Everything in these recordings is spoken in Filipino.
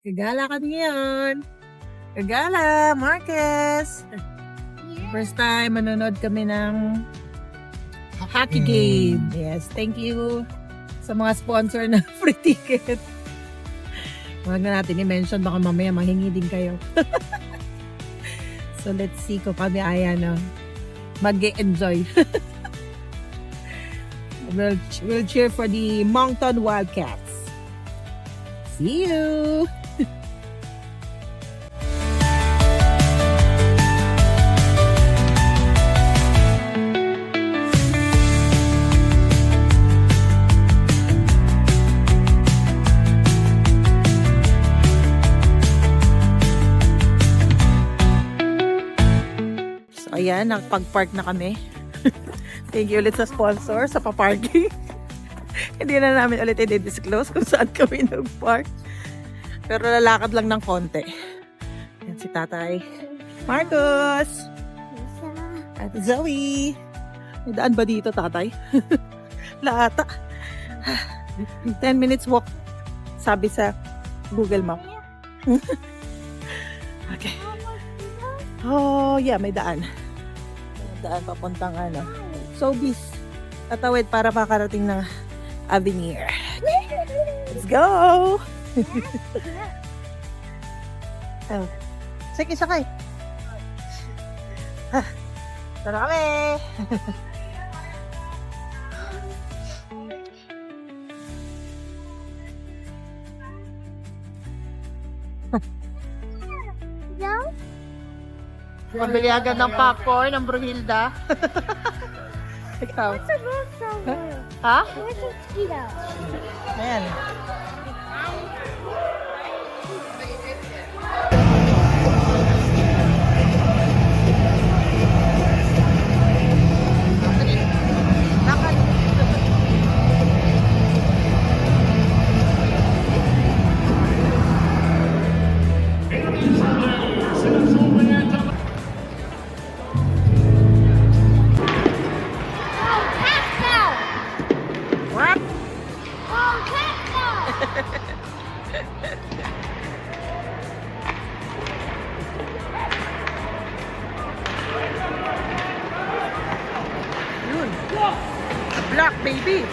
Gagala kami ngayon. Gagala, Marcus. First time manonood kami ng hockey game. Yes, thank you sa mga sponsor na free ticket. Huwag na natin i-mention, baka mamaya mahingi din kayo. So let's see kung kami ay mag-enjoy. We'll cheer for the Moncton Wildcats. See you! So ayan, nakapag-park na kami. Thank you ulit sa sponsor sa pa-parking. Hindi na namin ulit i-disclose kung saan kami nag-park. Pero lalakad lang ng konti. Yan si Tatay Marcos! At Zoe! May daan ba dito, Tatay? Laata. 10 minutes walk. Sabi sa Google Map. Okay. Oh, yeah, may daan. May daan papuntang Sobeys. Tatawid para makarating ng Avenir. Let's go! Oh. Sige, sakay. Tara kami! Pabili agad ng popcorn ng Brunhilda. Ikaw. What's a ghost over? Ha? Where's a mosquito? Ayan. What? Oh, cactus! Yun. Black baby.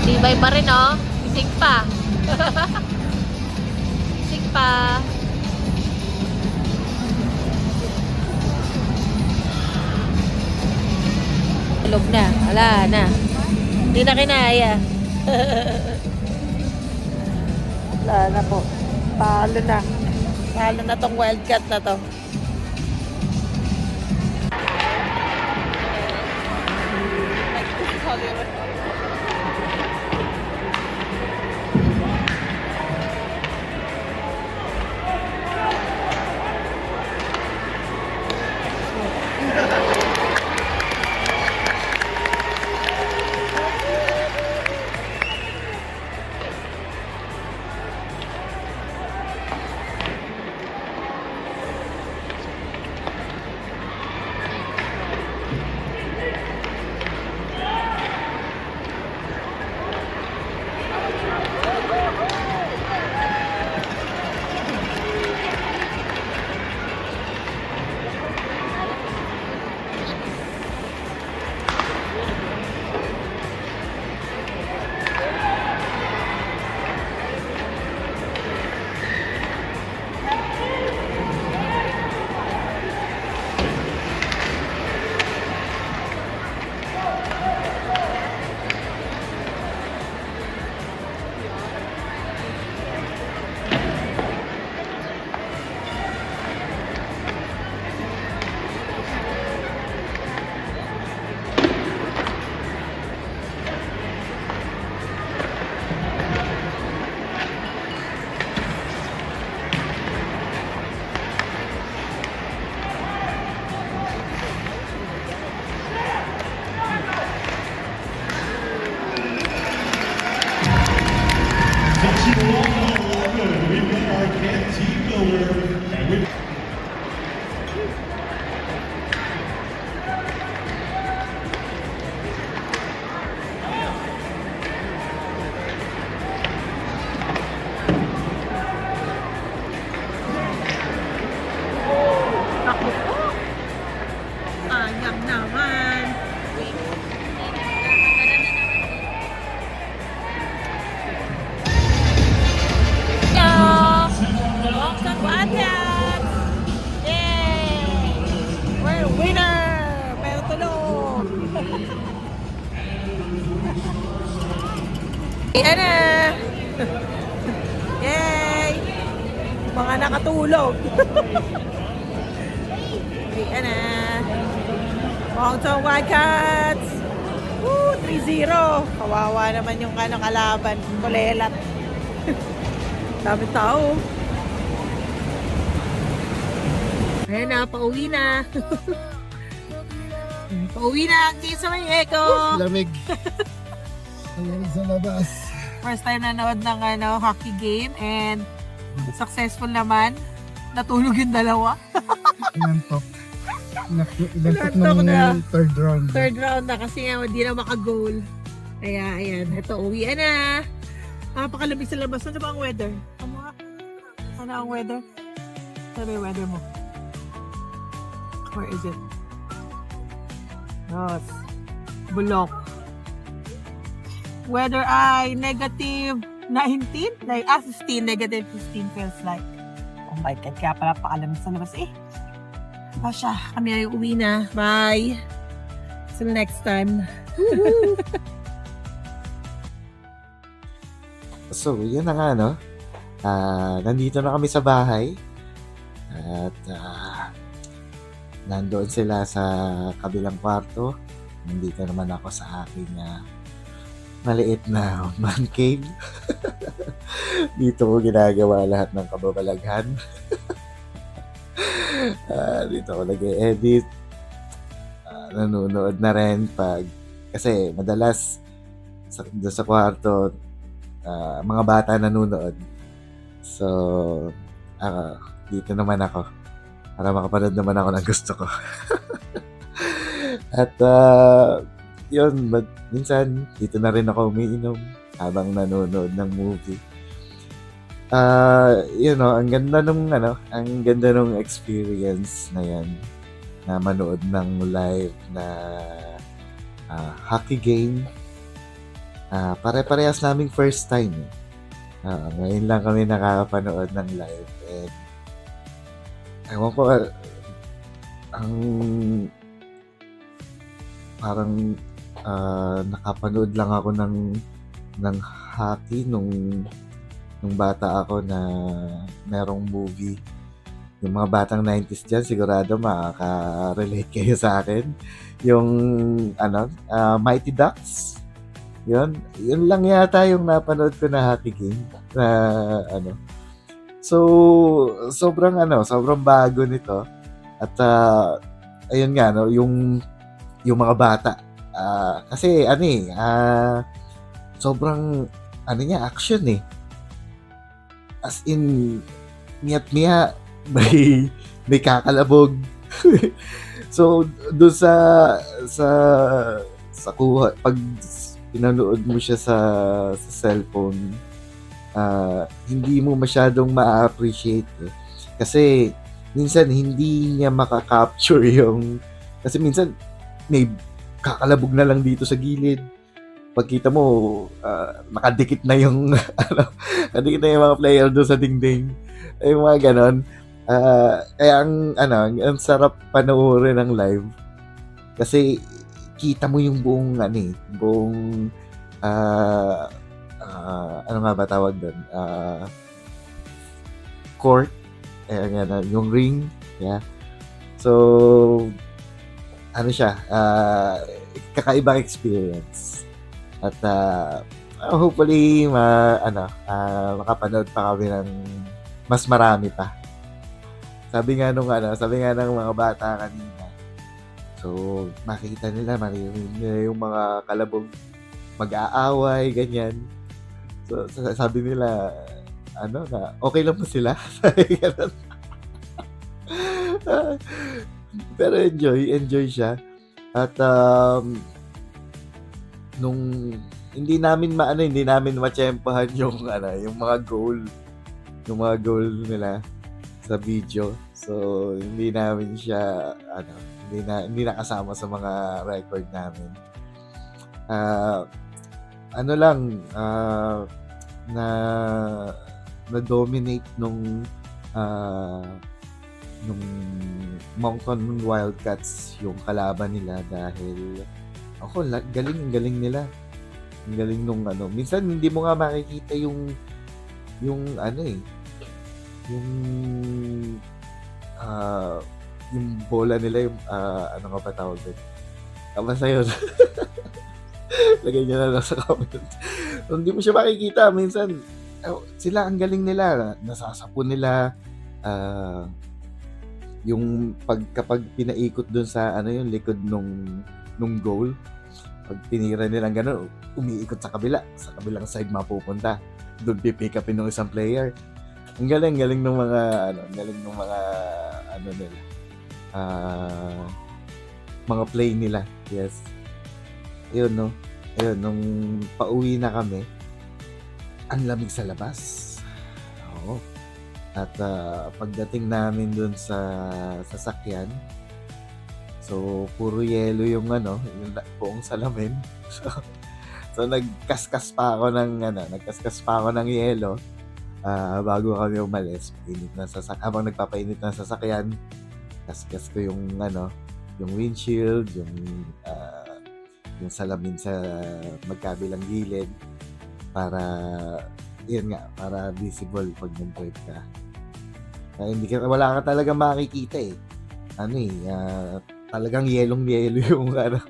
Tibay pa rin, oh. Isig pa. Isig pa. Tulog na. Wala na. Hindi na kinaya. Wala na po. Palo na. Palo na tong wildcat na to. Ayan na! Yay! Mga nakatulog. Ayan na! Mountain Wildcats! Woo! 3-0! Kawawa naman yung kalaban. Kulelat. Dami tao. Ayan na, pauwi na. Pauwi na ang sa may echo. Lamig. Ayan sa labas. First time nanood ng hockey game and successful naman. Natulog yung dalawa. Inantok. Inantok Inantok na. ng third round. Third round na kasi nga hindi na maka-goal. Kaya ayan, ito uwi na. Napakalamig sa labas. Ano ba ang weather? Ano ang weather? Ano yung weather mo? Where is it? Yes. Bulok. Weather ay negative 19? 15, negative 15 feels like. Oh my God, kaya pala pakalamig sa labas eh. Pasya, kami ay uwi na. Bye! Till next time. So, yun na nga, no? Nandito na kami sa bahay. At nandoon sila sa kabilang kwarto. Nandito naman ako sa aking maliit na man cave. Dito ko ginagawa lahat ng kababalaghan. Dito ako nag-edit. Nanonood na rin kasi madalas doon sa kwarto mga bata nanonood. So, dito naman ako para makapanood naman ako ng gusto ko. At yun, minsan dito na rin ako umiinom habang nanonood ng movie. Ang ganda nung experience na yan na manood ng live na hockey game. Pare-parehas naming first time. Ngayon lang kami nakakapanood ng live. And ewan ko, ang parang nakapanood lang ako ng hockey nung bata ako na merong movie. Yung mga batang 90s dyan, sigurado makaka-relate kayo sa akin. Yung Mighty Ducks. Yun lang yata yung napanood ko na hockey game. So, sobrang bago nito. At ayun nga, no, yung mga bata. Kasi sobrang action eh. As in, miya't-miya, may kakalabog. So, doon sa kuha, pag pinanood mo siya sa cellphone, hindi mo masyadong ma-appreciate eh. Kasi minsan hindi niya maka-capture kasi minsan may kakalabog na lang dito sa gilid. Pagkita mo, nakadikit na yung nakadikit na yung mga player doon sa dingding. Ay mga ganon. Kaya ang sarap panoorin ng live. Kasi kita mo yung buong ano nga ba tawag doon? Court. Yung ring. Yeah. So, siya? Kakaibang experience. At hopefully makapanood pa kami ng mas marami pa. Sabi nga ng mga bata kanina. So, makikita nila, maririnig nila yung mga kalabog mag-aaway, ganyan. So, sabi nila, okay lang po sila. Pero enjoy siya. At nung hindi namin matsyempohan yung mga goal nila sa video. So, hindi namin siya hindi nakasama sa mga record namin. Na-dominate nung Moncton Wildcats yung kalaban nila dahil galing nila. Ang galing nung ano. Minsan hindi mo nga makikita yung ano eh, yung yung bola nila, yung ano nga ba tawag doon? Basta yun. Lagay nyo na lang sa comment. So, hindi mo siya makikita. Minsan, sila ang galing nila. Nasasapon nila. Yung kapag pinaikot dun sa ano yung likod nung goal, pag tinira nilang gano'n, umiikot sa kabila. Sa kabilang side mapupunta. Doon pipick upin ng isang player. Ang galing ng mga ano nila. Mga play nila. Yes. Ayun, no? Ayun, nung pauwi na kami, ang lamig sa labas. Oo. At pagdating namin dun sa sasakyan, so puro yelo yung ano, yung buong salamin. So nagkaskas pa ako ng yelo bago kami umalis. Habang nagpapainit ng sasakyan, kaskas ko yung ano, yung windshield, yung salamin sa magkabilang gilid para para visible pag nag-drive ka. Wala ka talaga makikita eh. Talagang yelong-yelo yung ano.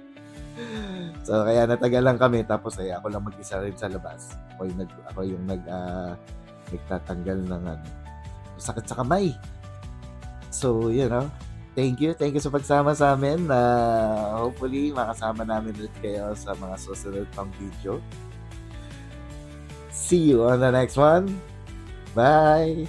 So kaya natagalan kami, tapos ako lang mag-isa rin sa labas. Ako yung nagtatanggal ng sakit sa kamay. So, thank you sa pagsama sa amin. Hopefully, makasama namin ulit kayo sa mga susunod pang video. See you on the next one. Bye!